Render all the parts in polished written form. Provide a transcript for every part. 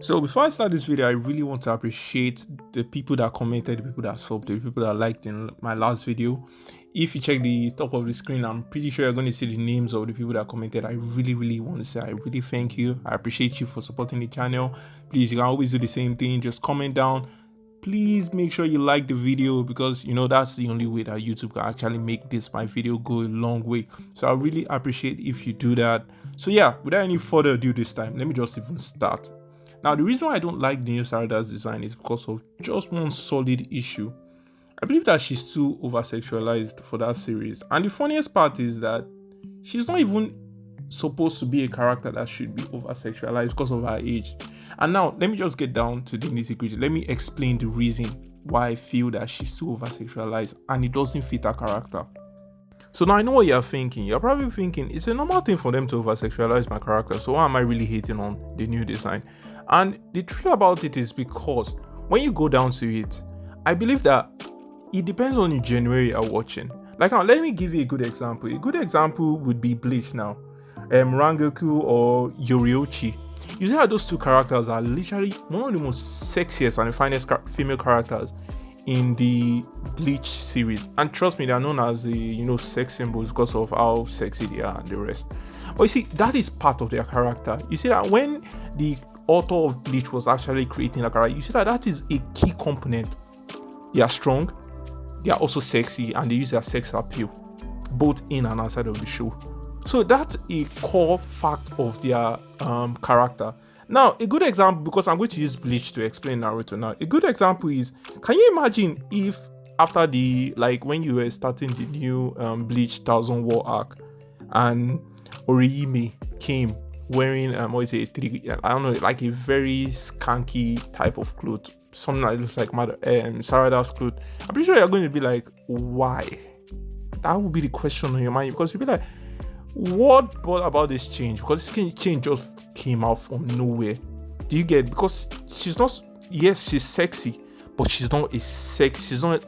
So before I start this video, I really want to appreciate the people that commented, the people that subbed, the people that liked in my last video. If you check the top of the screen, I'm pretty sure you're going to see the names of the people that commented. I really want to say I really thank you. I appreciate you for supporting the channel. Please, you can always do the same thing. Just comment down. Please make sure you like the video because that's the only way that YouTube can actually make this my video go a long way. So I really appreciate if you do that. So yeah, without any further ado this time, let me just even start. Now, the reason why I don't like the new Sarada's design is because of just one solid issue. I believe that she's too over sexualized for that series. And the funniest part is that she's not even supposed to be a character that should be over sexualized because of her age. And now, let me just get down to the nitty gritty. Let me explain the reason why I feel that she's too over sexualized and it doesn't fit her character. So now I know what you're thinking. You're probably thinking it's a normal thing for them to over sexualize my character. So why am I really hating on the new design? And the truth about it is because when you go down to it, I believe that it depends on the genre you're watching. Like now, let me give you a good example. A good example would be Bleach now. Rangoku or Yoriochi. You see how those two characters are literally one of the most sexiest and the finest female characters in the Bleach series, and trust me, they are known as the sex symbols because of how sexy they are and the rest. But you see, that is part of their character. You see that when the author of Bleach was actually creating a character, you see that is a key component. They are strong, they are also sexy, and they use their sex appeal both in and outside of the show. So that's a core fact of their character. Now, a good example, because I'm going to use Bleach to explain Naruto now. A good example is, can you imagine if after when you were starting the new Bleach Thousand War arc, and Orihime came wearing I don't know, like a very skanky type of cloth, something that looks like Sarada's cloth. I'm pretty sure you're going to be like, why? That would be the question on your mind, because you'll be like, what brought about this change? Because this change just came out from nowhere. Do you get? Because she's not, yes, she's sexy, but she's not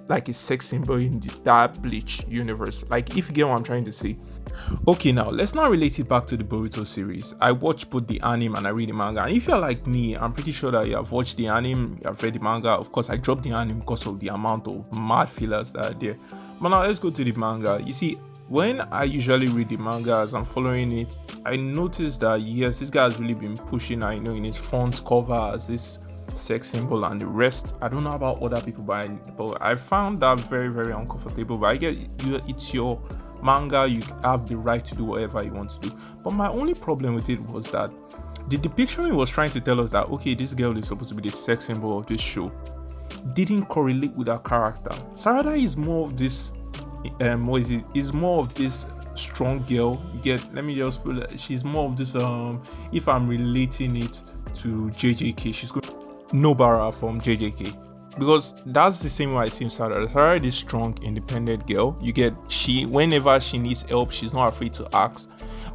like a sex symbol in that Bleach universe. Like, if you get what I'm trying to say. Okay, now let's not relate it back to the Boruto series. I watched both the anime and I read the manga, and if you're like me, I'm pretty sure that you have watched the anime, you have read the manga. Of course, I dropped the anime because of the amount of mad fillers that are there. But now let's go to the manga. You see, when I usually read the manga as I'm following it, I noticed that yes, this guy has really been pushing her, in his front cover as this sex symbol and the rest. I don't know about other people, but I found that very uncomfortable. But I get it's your manga, you have the right to do whatever you want to do. But my only problem with it was that the depiction it was trying to tell us that okay, this girl is supposed to be the sex symbol of this show didn't correlate with her character. Sarada is more of this is more of this strong girl. You get, let me just put it, she's more of this if I'm relating it to JJK, she's going Nobara from JJK, because that's the same way I see Sarada. Sarada is strong, independent girl. You get, whenever she needs help, she's not afraid to ask.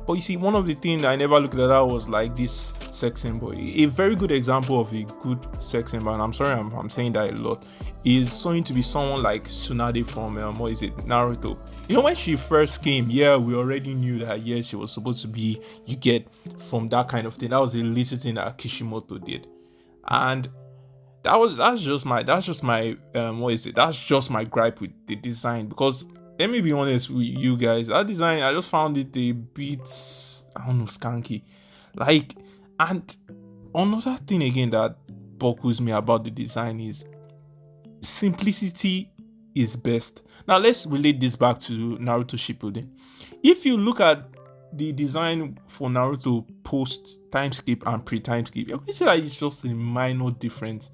But you see, one of the things I never looked at that was like this sex symbol. A very good example of a good sex symbol, and I'm sorry I'm saying that a lot, is going to be someone like Tsunade from Naruto. When she first came, yeah, we already knew that yes, she was supposed to be, you get, from that kind of thing. That was the little thing that Kishimoto did, and that's just my that's just my gripe with the design. Because let me be honest with you guys, that design, I just found it a bit, I don't know, skanky. Like, and another thing again that boggles me about the design is simplicity is best. Now let's relate this back to Naruto Shippuden. If you look at the design for Naruto post Timeskip and pre Timeskip, you're going to see that it's just a minor difference.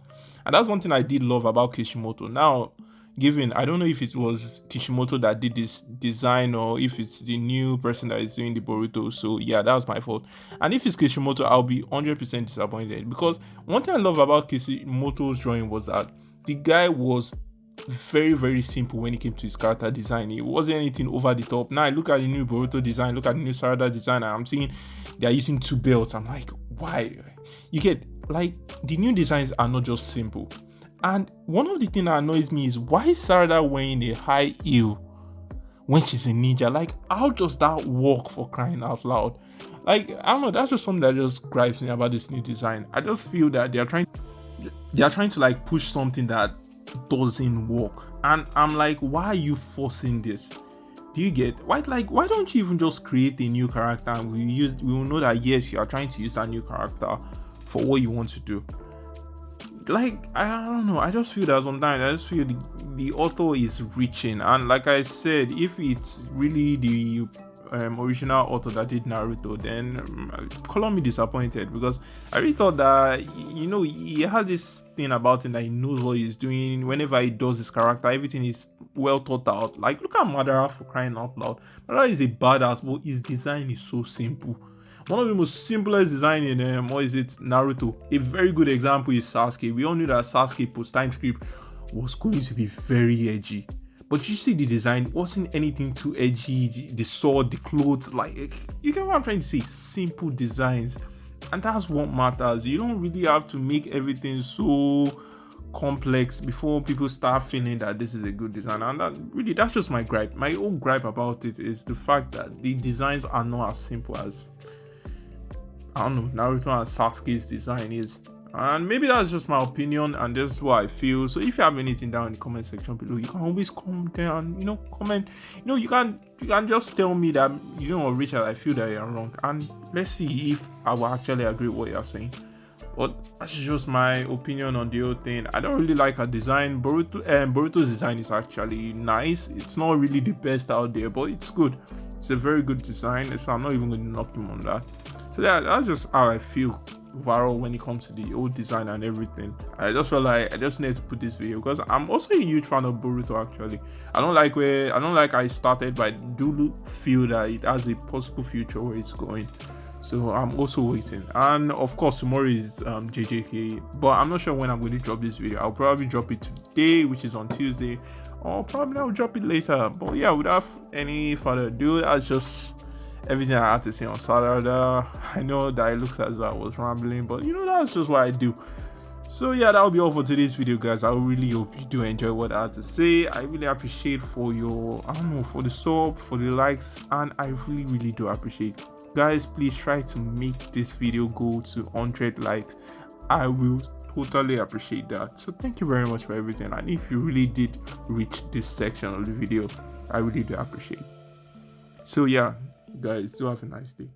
And that's one thing I did love about Kishimoto. Now, given, I don't know if it was Kishimoto that did this design or if it's the new person that is doing the Boruto. So yeah, that was my fault. And if it's Kishimoto, I'll be 100% disappointed, because one thing I love about Kishimoto's drawing was that the guy was very simple when it came to his character design. It wasn't anything over the top. Now I look at the new Boruto design, look at the new Sarada design, and I'm seeing they're using 2 belts. I'm like, why? You get, like, the new designs are not just simple. And one of the things that annoys me is, why is Sarada wearing a high heel when she's a ninja. Like, how does that work, for crying out loud? Like, I don't know, that's just something that just gripes me about this new design. I just feel that they are trying to like push something that doesn't work. And I'm like, why are you forcing this? Do you get why don't you even just create a new character and we will know that yes, you are trying to use that new character for what you want to do. Like, I don't know, I just feel that sometimes I just feel the author is reaching. And like I said, if it's really the original author that did Naruto, then color me disappointed, because I really thought that, you know, he had this thing about him that he knows what he's doing. Whenever he does his character, everything is well thought out. Like, look at Madara, for crying out loud. Madara is a badass, but his design is so simple. One of the most simplest design in Naruto. A very good example is Sasuke. We all knew that Sasuke post Timeskip was going to be very edgy. But you see the design wasn't anything too edgy. The sword, the clothes, like, you get what I'm trying to say? Simple designs. And that's what matters. You don't really have to make everything so complex before people start feeling that this is a good design. And that's just my gripe. My own gripe about it is the fact that the designs are not as simple as, I don't know, Naruto and Sasuke's design is. And maybe that's just my opinion, and this is what I feel. So if you have anything down in the comment section below, you can always comment there and, you know, comment. You know, you can just tell me that, you know, Richard, I feel that you're wrong, and let's see if I will actually agree with what you're saying. But that's just my opinion on the whole thing. I don't really like her design. Boruto's design is actually nice. It's not really the best out there, but it's good. It's a very good design, so I'm not even going to knock him on that. So yeah, that's just how I feel overall when it comes to the old design and everything. I just felt like I just need to put this video because I'm also a huge fan of Boruto. Actually, I don't like how I started, but I do feel that it has a possible future where it's going. So I'm also waiting. And of course, tomorrow is JJK, but I'm not sure when I'm going to drop this video. I'll probably drop it today, which is on Tuesday, or probably I'll drop it later. But yeah, without any further ado, that's just everything I had to say on Sarada. I know that it looks as though I was rambling, but you know, that's just what I do. So yeah, that'll be all for today's video, guys. I really hope you do enjoy what I had to say. I really appreciate for your, I don't know, for the sub, for the likes, and I really do appreciate. Guys, please try to make this video go to 100 likes. I will totally appreciate that. So thank you very much for everything, and if you really did reach this section of the video, I really do appreciate. So yeah, guys, do have a nice day.